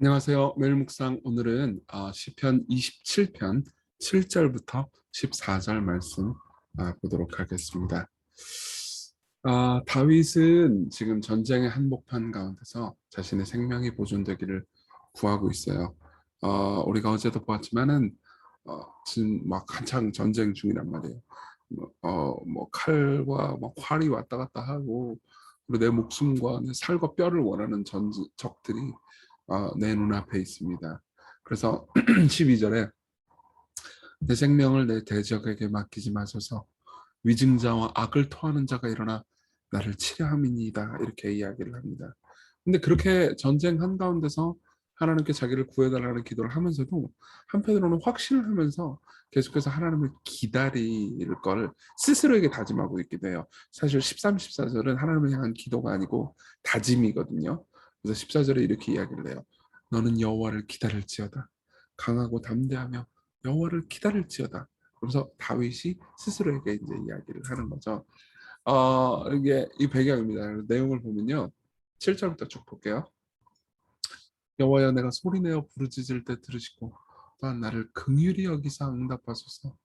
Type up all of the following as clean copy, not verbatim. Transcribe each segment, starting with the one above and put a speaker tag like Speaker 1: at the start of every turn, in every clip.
Speaker 1: 안녕하세요. 매일 묵상 오늘은 시편 27편 7절부터 14절 말씀 보도록 하겠습니다. 다윗은 지금 전쟁의 한복판 가운데서 자신의 생명이 보존되기를 구하고 있어요. 우리가 어제도 보았지만은 지금 막 한창 전쟁 중이란 말이에요. 뭐 칼과 뭐 활이 왔다 갔다 하고, 그리고 내 목숨과 내 살과 뼈를 원하는 적들이 내 눈앞에 있습니다. 그래서 12절에 내 생명을 내 대적에게 맡기지 마소서, 위증자와 악을 토하는 자가 일어나 나를 치려함이니이다, 이렇게 이야기를 합니다. 근데 그렇게 전쟁 한가운데서 하나님께 자기를 구해달라는 기도를 하면서도 한편으로는 확신을 하면서 계속해서 하나님을 기다릴 걸 스스로에게 다짐하고 있기도 해요. 사실 13, 14절은 하나님을 향한 기도가 아니고 다짐이거든요. 그래서 14절에 이렇게 이야기를 해요. 너는 여호와를 기다릴지어다. 강하고 담대하며 여호와를 기다릴지어다. 그래서 다윗이 스스로에게 이제 이야기를 하는 거죠. 이게 이 배경입니다. 내용을 보면요, 7절부터 쭉 볼게요. 여호와여, 내가 소리내어 부르짖을 때 들으시고 또한 나를 긍휼히 여기사 응답하소서.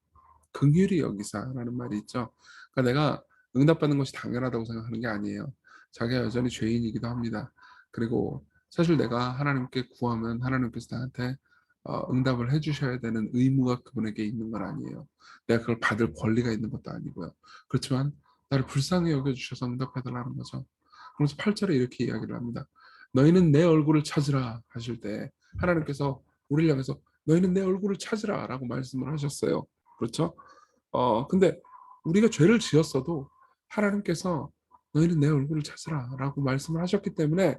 Speaker 1: 긍휼히 여기사라는 말이 있죠. 그러니까 내가 응답받는 것이 당연하다고 생각하는 게 아니에요. 자기가 여전히 죄인이기도 합니다. 그리고 사실 내가 하나님께 구하면 하나님께서 나한테 응답을 해주셔야 되는 의무가 그분에게 있는 건 아니에요. 내가 그걸 받을 권리가 있는 것도 아니고요. 그렇지만 나를 불쌍히 여겨주셔서 응답해달라는 거죠. 그래서 8절에 이렇게 이야기를 합니다. 너희는 내 얼굴을 찾으라 하실 때 하나님께서 우리를 향해서 너희는 내 얼굴을 찾으라 라고 말씀을 하셨어요. 그렇죠? 근데 우리가 죄를 지었어도 하나님께서 너희는 내 얼굴을 찾으라 라고 말씀을 하셨기 때문에,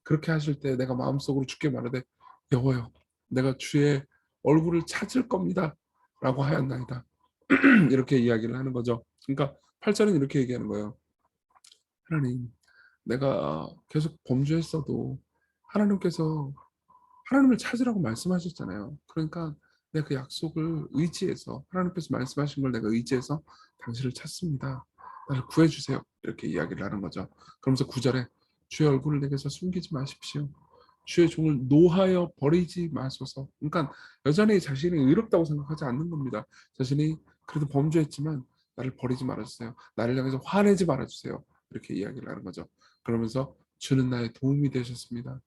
Speaker 1: 그렇게 하실 때 내가 마음속으로 주께 말하되 여호와여, 내가 주의 얼굴을 찾을 겁니다 라고 하였나이다. 이렇게 이야기를 하는 거죠. 그러니까 8절은 이렇게 얘기하는 거예요. 하나님, 내가 계속 범죄했어도 하나님께서 하나님을 찾으라고 말씀하셨잖아요. 그러니까 내가 그 약속을 의지해서, 하나님께서 말씀하신 걸 내가 의지해서 당신을 찾습니다. 나를 구해주세요. 이렇게 이야기를 하는 거죠. 그러면서 9절에 주의 얼굴을 내게서 숨기지 마십시오. 주의 종을 노하여 버리지 마소서. 그러니까 여전히 자신이 의롭다고 생각하지 않는 겁니다. 자신이 그래도 범죄했지만 나를 버리지 말아주세요. 나를 향해서 화내지 말아주세요. 이렇게 이야기를 하는 거죠. 그러면서 주는 나의 도움이 되셨습니다.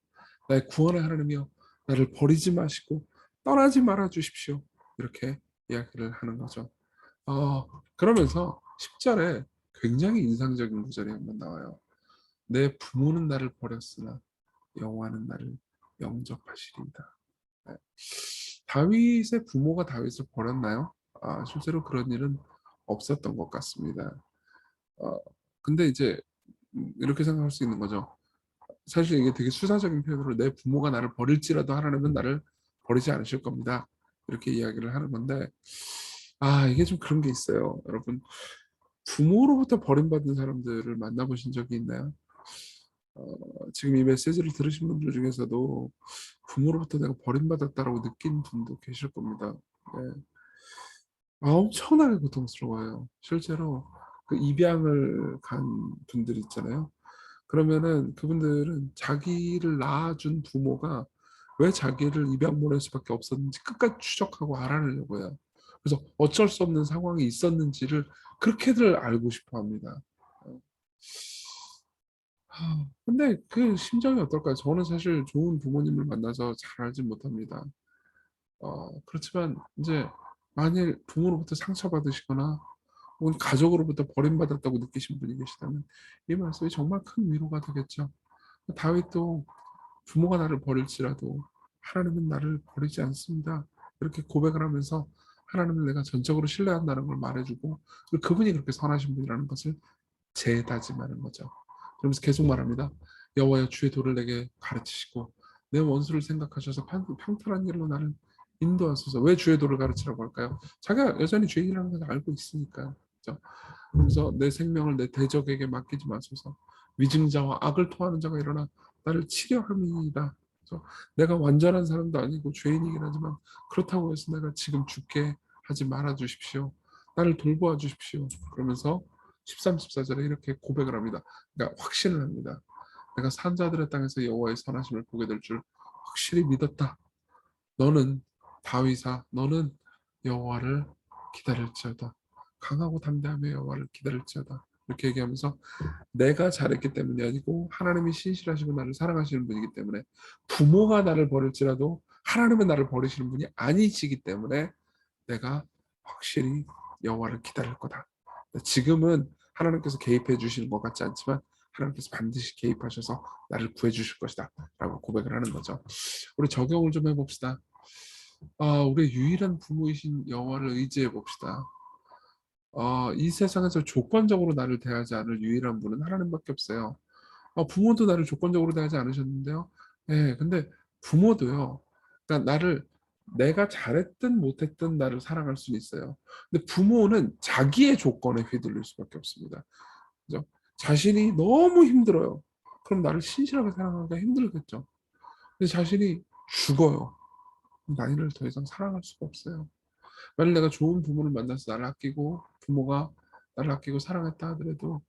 Speaker 1: 나의 구원의 하나님이여, 나를 버리지 마시고 떠나지 말아 주십시오. 이렇게 이야기를 하는 거죠. 그러면서 10절에 굉장히 인상적인 구절이 한번 나와요. 내 부모는 나를 버렸으나 여호와는 나를 영접하시리이다. 네. 다윗의 부모가 다윗을 버렸나요? 실제로 그런 일은 없었던 것 같습니다. 어, 근데 이제 이렇게 생각할 수 있는 거죠. 사실 이게 되게 수사적인 표현으로 내 부모가 나를 버릴지라도 하나님은 나를 버리지 않으실 겁니다, 이렇게 이야기를 하는 건데, 이게 좀 그런 게 있어요. 여러분, 부모로부터 버림받은 사람들을 만나보신 적이 있나요? 지금 이 메시지를 들으신 분들 중에서도 부모로부터 내가 버림받았다라고 느낀 분도 계실 겁니다. 네. 엄청나게 고통스러워요. 실제로 그 입양을 간 분들 있잖아요. 그러면은 그분들은 자기를 낳아준 부모가 왜 자기를 입양 보낼 수밖에 없었는지 끝까지 추적하고 알아내려고 해요. 그래서 어쩔 수 없는 상황이 있었는지를 그렇게들 알고 싶어 합니다. 어, 근데 그 심정이 어떨까요? 저는 사실 좋은 부모님을 만나서 잘 알지 못합니다. 그렇지만 이제 만일 부모로부터 상처받으시거나 혹은 가족으로부터 버림받았다고 느끼신 분이 계시다면 이 말씀이 정말 큰 위로가 되겠죠. 다윗도 부모가 나를 버릴지라도 하나님은 나를 버리지 않습니다, 이렇게 고백을 하면서 하나님을 내가 전적으로 신뢰한다는 걸 말해주고, 그리고 그분이 그렇게 선하신 분이라는 것을 재다짐하는 거죠. 그러면서 계속 말합니다. 여호와여, 주의 도를 내게 가르치시고 내 원수를 생각하셔서 평탄한 길로 나를 인도하소서. 왜 주의 도를 가르치라고 할까요? 자기가 여전히 죄인이라는 걸 알고 있으니까요. 그렇죠? 그러면서 내 생명을 내 대적에게 맡기지 마소서. 위증자와 악을 토하는 자가 일어나 나를 치려 함이니이다. 그래서 내가 완전한 사람도 아니고 죄인이긴 하지만 그렇다고 해서 내가 지금 죽게 하지 말아 주십시오. 나를 돌보아 주십시오. 그러면서 13, 14절에 이렇게 고백을 합니다. 그러니까 확신을 합니다. 내가 산자들의 땅에서 여호와의 선하심을 보게 될 줄 확실히 믿었다. 너는 다윗아, 너는 여호와를 기다릴지어다. 강하고 담대하며 여호와를 기다릴지어다. 이렇게 얘기하면서 내가 잘했기 때문이 아니고 하나님이 신실하시고 나를 사랑하시는 분이기 때문에, 부모가 나를 버릴지라도 하나님은 나를 버리시는 분이 아니시기 때문에 내가 확실히 여호와를 기다릴 거다. 지금은 하나님께서 개입해 주시는 것 같지 않지만 하나님께서 반드시 개입하셔서 나를 구해 주실 것이다 라고 고백을 하는 거죠. 우리 적용을 좀 해봅시다. 우리의 유일한 부모이신 여호와를 의지해 봅시다. 이 세상에서 조건적으로 나를 대하지 않을 유일한 분은 하나님밖에 없어요. 부모도 나를 조건적으로 대하지 않으셨는데요. 예, 근데 부모도요. 그러니까 내가 잘했든 못했든 나를 사랑할 수는 있어요. 근데 부모는 자기의 조건에 휘둘릴 수밖에 없습니다. 그죠? 자신이 너무 힘들어요. 그럼 나를 신실하게 사랑하기가 힘들겠죠. 근데 자신이 죽어요. 나를 더 이상 사랑할 수가 없어요. 만약 내가 좋은 부모를 만나서 나를 아끼고 부모가 나를 아끼고 사랑했다 하더라도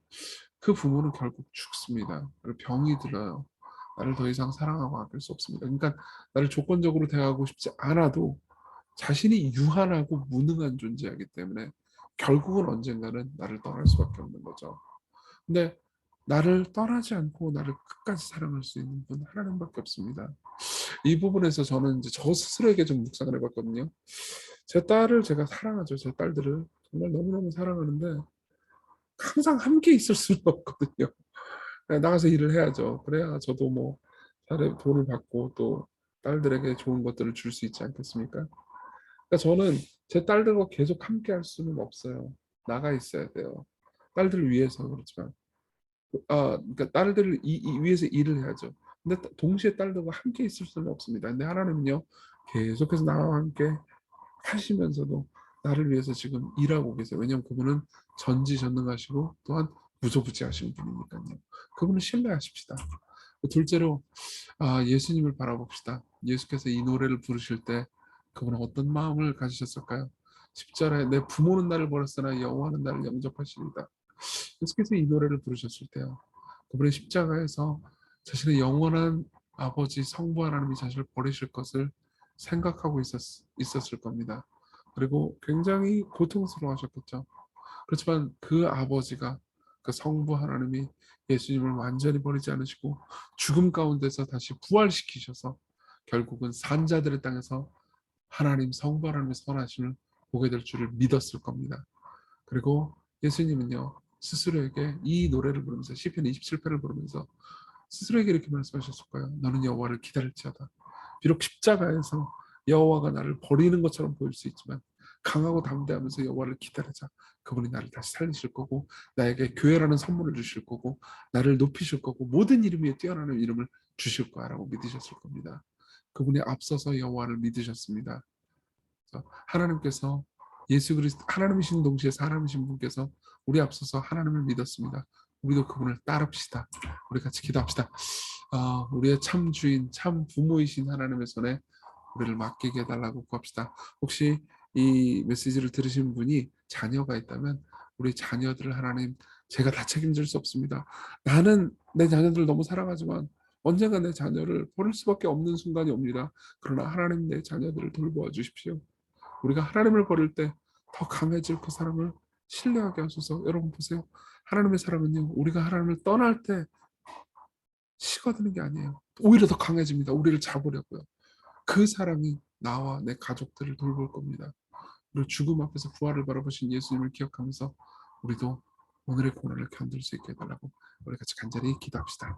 Speaker 1: 그 부모는 결국 죽습니다. 그리고 병이 들어요. 나를 더 이상 사랑하고 아낄 수 없습니다. 그러니까 나를 조건적으로 대하고 싶지 않아도 자신이 유한하고 무능한 존재이기 때문에 결국은 언젠가는 나를 떠날 수밖에 없는 거죠. 근데 나를 떠나지 않고 나를 끝까지 사랑할 수 있는 분 하나님밖에 없습니다. 이 부분에서 저는 이제 저 스스로에게 좀 묵상을 해봤거든요. 제 딸을 제가 사랑하죠. 제 딸들을 정말 너무너무 사랑하는데 항상 함께 있을 수는 없거든요. 나가서 일을 해야죠. 그래야 저도 뭐 돈을 받고 또 딸들에게 좋은 것들을 줄 수 있지 않겠습니까? 그러니까 저는 제 딸들과 계속 함께 할 수는 없어요. 나가 있어야 돼요. 딸들을 위해서 그렇지만. 그러니까 딸들을 위해서 일을 해야죠. 근데 동시에 딸들과 함께 있을 수는 없습니다. 근데 하나님은요, 계속해서 나와 함께 하시면서도 나를 위해서 지금 일하고 계세요. 왜냐하면 그분은 전지전능하시고 또한 무소부지하신 분이니까요. 그분을 신뢰하십시다. 둘째로 예수님을 바라봅시다. 예수께서 이 노래를 부르실 때 그분은 어떤 마음을 가지셨을까요? 10절에 내 부모는 나를 버렸으나 여호와는 나를 영접하시리다. 예수께서 이 노래를 부르셨을 때요, 그분의 십자가에서 자신의 영원한 아버지 성부 하나님이 자신을 버리실 것을 생각하고 있었을 겁니다. 그리고 굉장히 고통스러워하셨겠죠. 그렇지만 그 아버지가, 그 성부 하나님이 예수님을 완전히 버리지 않으시고 죽음 가운데서 다시 부활시키셔서 결국은 산자들의 땅에서 하나님 성부 하나님의 선하심을 보게 될 줄을 믿었을 겁니다. 그리고 예수님은요, 스스로에게 이 노래를 부르면서 시편 27편을 부르면서 스스로에게 이렇게 말씀하셨을 거예요. 너는 여호와를 기다릴지어다. 비록 십자가에서 여호와가 나를 버리는 것처럼 보일 수 있지만 강하고 담대하면서 여호와를 기다리자. 그분이 나를 다시 살리실 거고 나에게 교회라는 선물을 주실 거고 나를 높이실 거고 모든 이름 위에 뛰어나는 이름을 주실 거야라고 믿으셨을 겁니다. 그분이 앞서서 여호와를 믿으셨습니다. 하나님께서 예수 그리스도 하나님이신 동시에 사람이신 분께서 우리 앞서서 하나님을 믿었습니다. 우리도 그분을 따릅시다. 우리 같이 기도합시다. 우리의 참 주인, 참 부모이신 하나님의 손에 우리를 맡기게 해달라고 구합시다. 혹시 이 메시지를 들으신 분이 자녀가 있다면 우리 자녀들을 하나님, 제가 다 책임질 수 없습니다. 나는 내 자녀들을 너무 사랑하지만 언젠가 내 자녀를 버릴 수밖에 없는 순간이 옵니다. 그러나 하나님 내 자녀들을 돌보아 주십시오. 우리가 하나님을 버릴 때 더 강해질 그 사람을 신뢰하게 하소서. 여러분 보세요. 하나님의 사람은요, 우리가 하나님을 떠날 때 식어드는 게 아니에요. 오히려 더 강해집니다. 우리를 잡으려고요. 그 사람이 나와 내 가족들을 돌볼 겁니다. 그리고 죽음 앞에서 부활을 바라보신 예수님을 기억하면서 우리도 오늘의 고난을 견딜 수 있게 해달라고 우리 같이 간절히 기도합시다.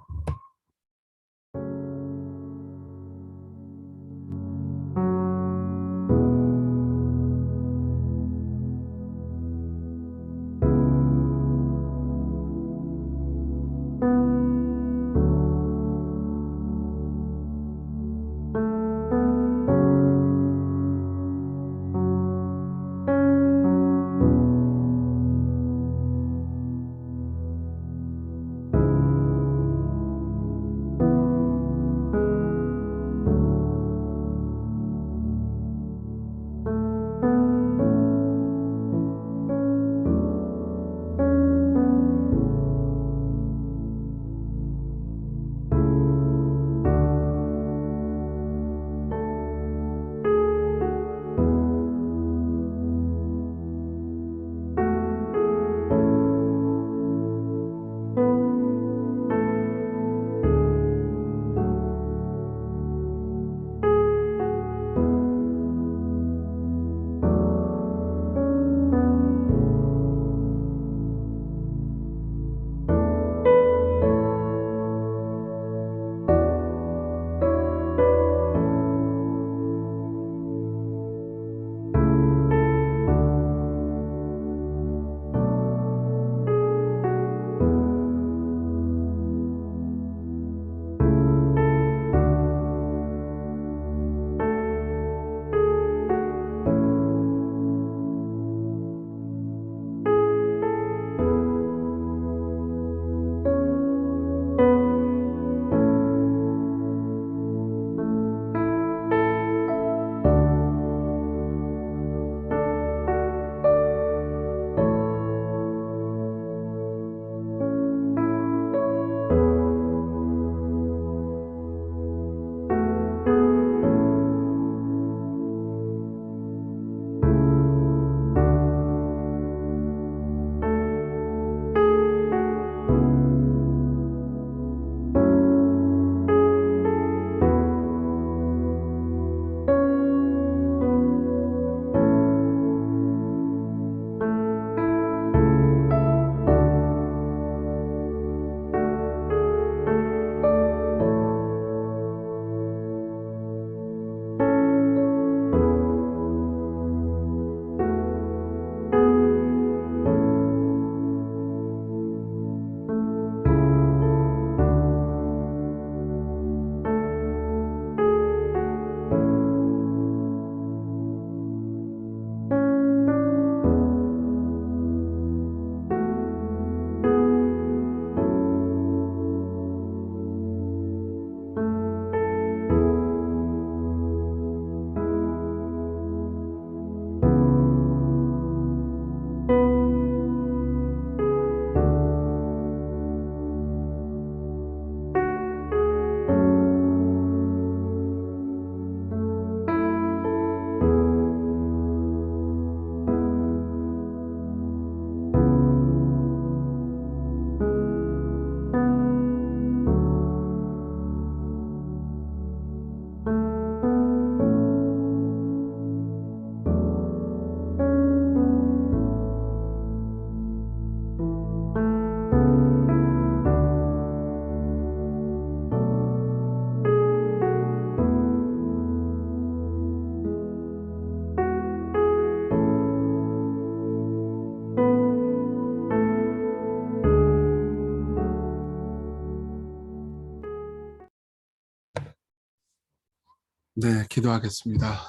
Speaker 1: 네, 기도하겠습니다.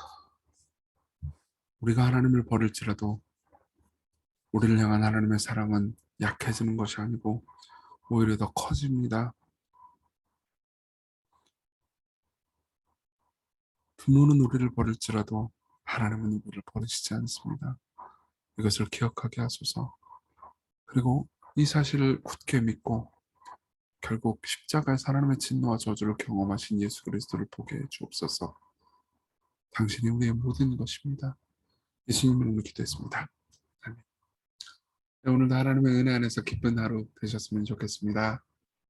Speaker 1: 우리가 하나님을 버릴지라도 우리를 향한 하나님의 사랑은 약해지는 것이 아니고 오히려 더 커집니다. 부모는 우리를 버릴지라도 하나님은 우리를 버리시지 않습니다. 이것을 기억하게 하소서. 그리고 이 사실을 굳게 믿고 결국 십자가에서 하나님의 진노와 저주를 경험하신 예수 그리스도를 보게 해 주옵소서. 당신이 우리의 모든 것입니다. 예수님 이름으로 기도했습니다. 아멘. 네, 오늘도 하나님의 은혜 안에서 기쁜 하루 되셨으면 좋겠습니다.